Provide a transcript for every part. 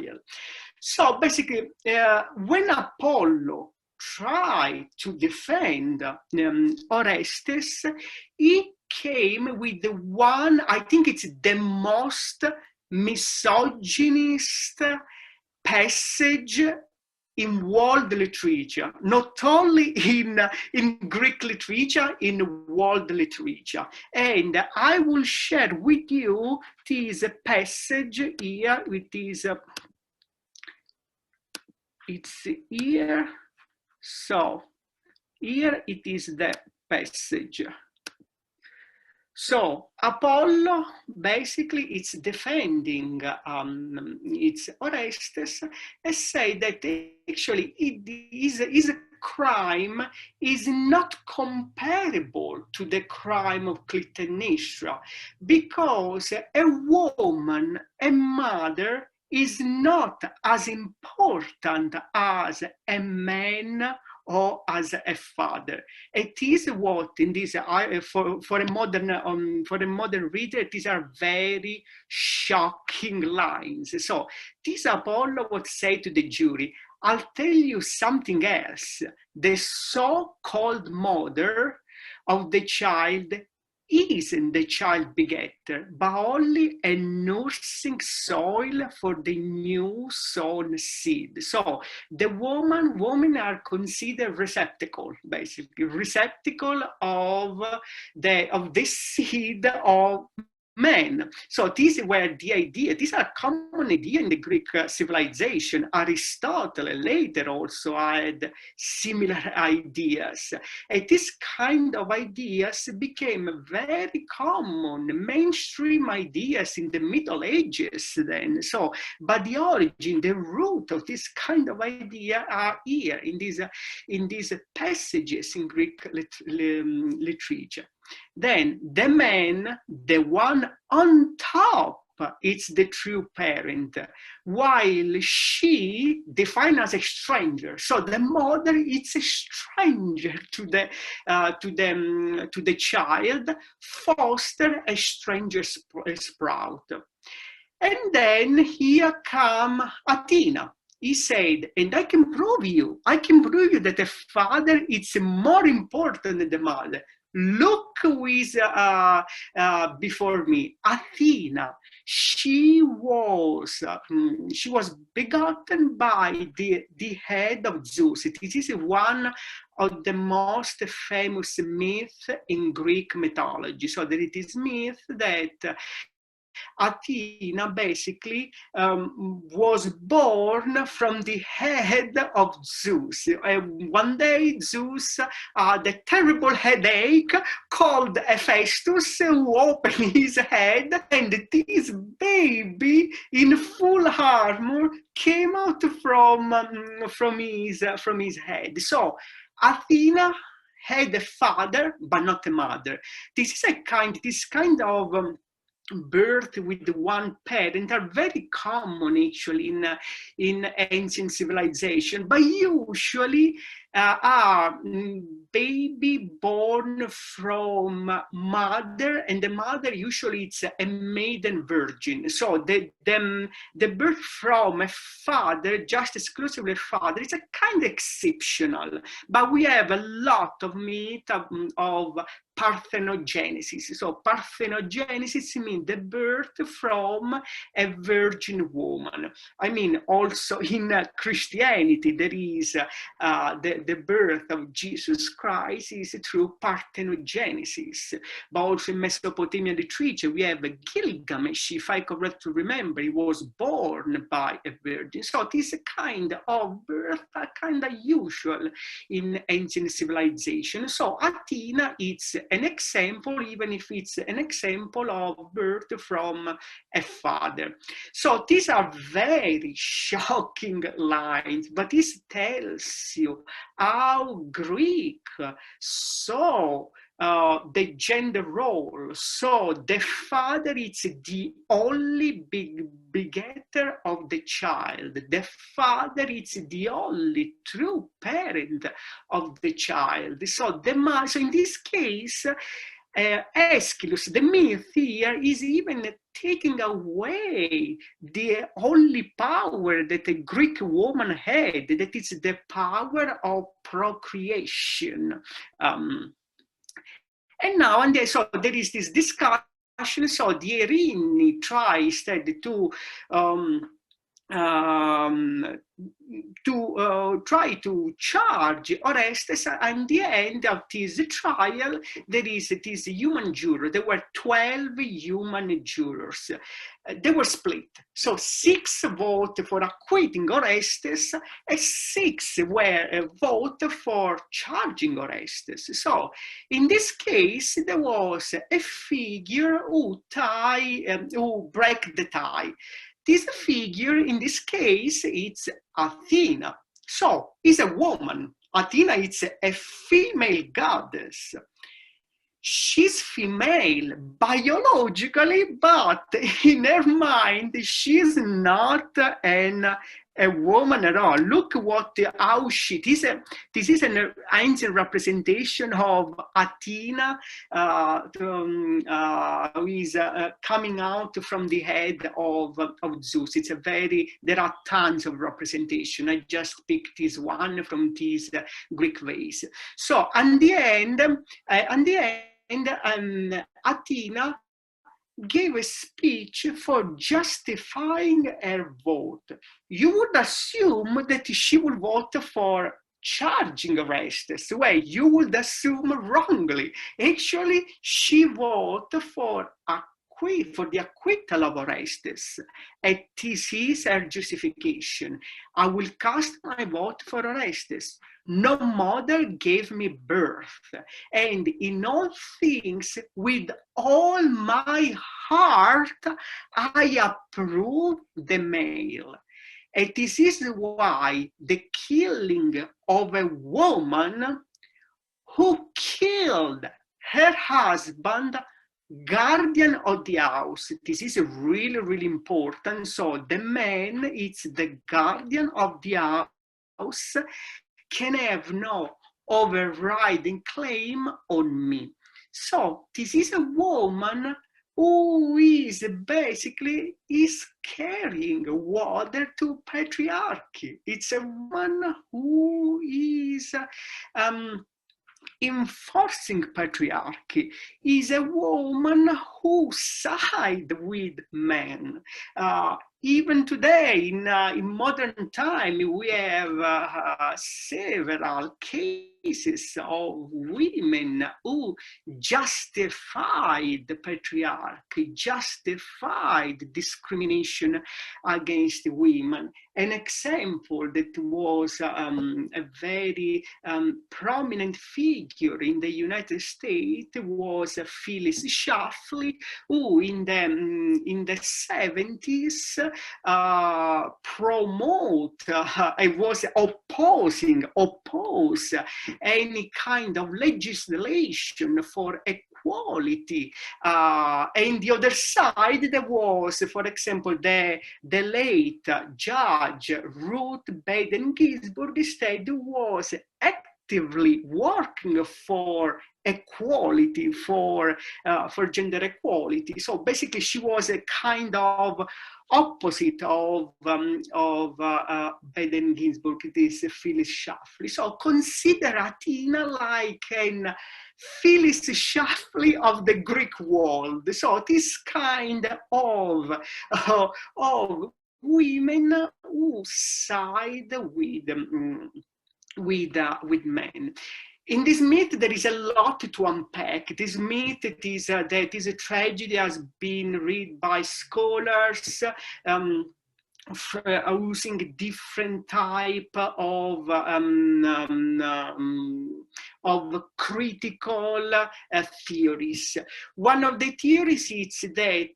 child. So basically, when Apollo tried to defend Orestes, he came with the one, I think it's the most misogynist passage in world literature, not only in Greek literature, in world literature. And I will share with you this passage here, with this, it's here. So here it is the passage. So Apollo basically it's defending its Orestes and say that actually his crime is not comparable to the crime of Clytemnestra, because a woman, a mother, is not as important as a man or as a father. It is what in this for a modern reader, these are very shocking lines. So this Apollo would say to the jury, I'll tell you something else. The so-called mother of the child isn't the child begetter, but only a nursing soil for the new sown seed. So the women are considered receptacle, basically receptacle of the seed of men. So these were the idea. These are common idea in the Greek civilization. Aristotle later also had similar ideas. And this kind of ideas became very common, mainstream ideas in the Middle Ages then. So, but the origin, the root of this kind of idea are here in these passages in Greek literature. Then the man, the one on top, it's the true parent, while she defined as a stranger. So the mother is a stranger to the child, foster a stranger sprout. And then here come Athena. He said, and I can prove you that the father is more important than the mother. Look who is before me, Athena. She was begotten by the head of Zeus. This is one of the most famous myths in Greek mythology. So there it is myth that Athena basically was born from the head of Zeus. One day Zeus had a terrible headache, called Hephaestus, who opened his head, and this baby in full armor came out from his head. So Athena had a father, but not a mother. This kind of birth with one parent are very common actually in ancient civilization, but usually are baby born from mother, and the mother usually it's a maiden virgin. So the birth from a father, just exclusively father, is a kind of exceptional, but we have a lot of myth of parthenogenesis. So parthenogenesis means the birth from a virgin woman. I mean, also in Christianity, there is the birth of Jesus Christ is through parthenogenesis. But also in Mesopotamian literature, we have Gilgamesh, if I correctly remember, he was born by a virgin. So this kind of birth are kind of usual in ancient civilization. So Athena, it's an example, even if it's an example of birth from a father. So these are very shocking lines, but this tells you how Greek saw the gender role. So the father is the only begetter of the child. The father is the only true parent of the child. So so in this case, Aeschylus, the myth here, is even taking away the only power that a Greek woman had, that is the power of procreation. And now and then, so there is this discussion. So the Erini try instead to try to charge Orestes. And the end of this trial, there is this human juror. There were 12 human jurors. They were split. So 6 voted for acquitting Orestes, and 6 were vote for charging Orestes. So in this case, there was a figure who break the tie. This figure, in this case, it's Athena. So, it's a woman. Athena is a female goddess. She's female biologically, but in her mind, she's not a woman at all. Look how she, this is an ancient representation of Athena who is coming out from the head of Zeus. It's there are tons of representation. I just picked this one from these Greek vase. So, at the end, Athena gave a speech for justifying her vote. You would assume that she would vote for charging Orestes. Well, you would assume wrongly. Actually, she voted for the acquittal of Orestes. And this is her justification. I will cast my vote for Orestes. No mother gave me birth, and in all things, with all my heart, I approve the male. And this is why the killing of a woman who killed her husband, guardian of the house. This is really, really important. So the man is the guardian of the house, can have no overriding claim on me. So this is a woman who is basically carrying water to patriarchy. It's a woman who is enforcing patriarchy, is a woman who sides with men. Even today, in modern time, we have several cases of women who justified the patriarchy, justified discrimination against women. An example that was a very prominent figure in the United States was Phyllis Schlafly, who in the 70s was oppose any kind of legislation for equality. And the other side, there was, for example, the late Judge Ruth Bader Ginsburg, instead was actively working for equality, for gender equality. So basically, she was a kind of opposite of Bader Ginsburg, this Phyllis Schlafly. So consider Athena like an Phyllis Schlafly of the Greek world. So this kind of women who side with men. In this myth, there is a lot to unpack. This myth that is a tragedy has been read by scholars using different type of critical theories. One of the theories is that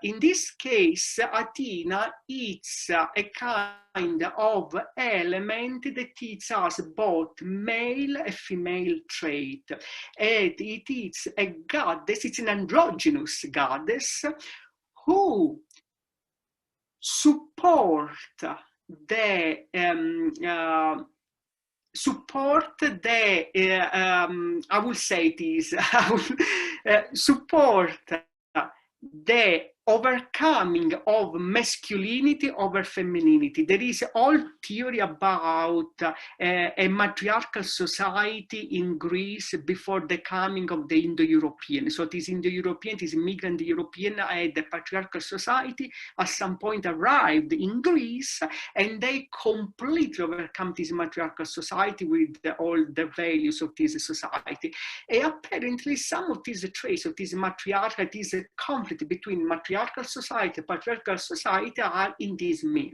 in this case, Athena is a kind of element that it has both male and female trait. And it is a goddess, it's an androgynous goddess who support the support the, I will say this, support the overcoming of masculinity over femininity. There is all theory about a matriarchal society in Greece before the coming of the Indo-European. So this Indo-European, this immigrant European, the patriarchal society at some point arrived in Greece, and they completely overcome this matriarchal society with all the values of this society. And apparently some of these traits of this matriarchal, this conflict between matriarchal society, patriarchal society are in this myth.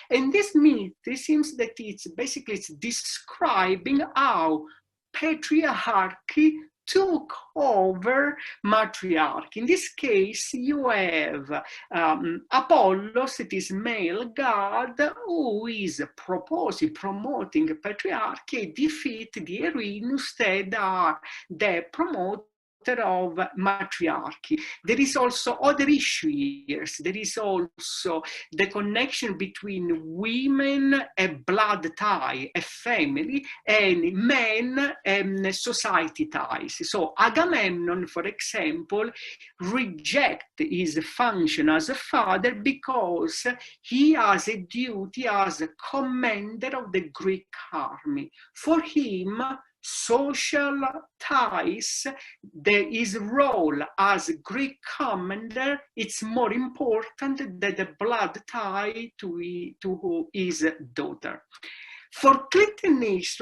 And this myth, it seems that it's basically describing how patriarchy took over matriarchy. In this case, you have Apollos, this male god, who is promoting patriarchy, defeat the Erinus that are the promoters of matriarchy. There is also other issue here. There is also the connection between women, a blood tie, a family, and men and society ties. So Agamemnon, for example, rejects his function as a father because he has a duty as a commander of the Greek army. For him, social ties, his role as Greek commander, it's more important than the blood tie to his daughter. For Clytemnestra,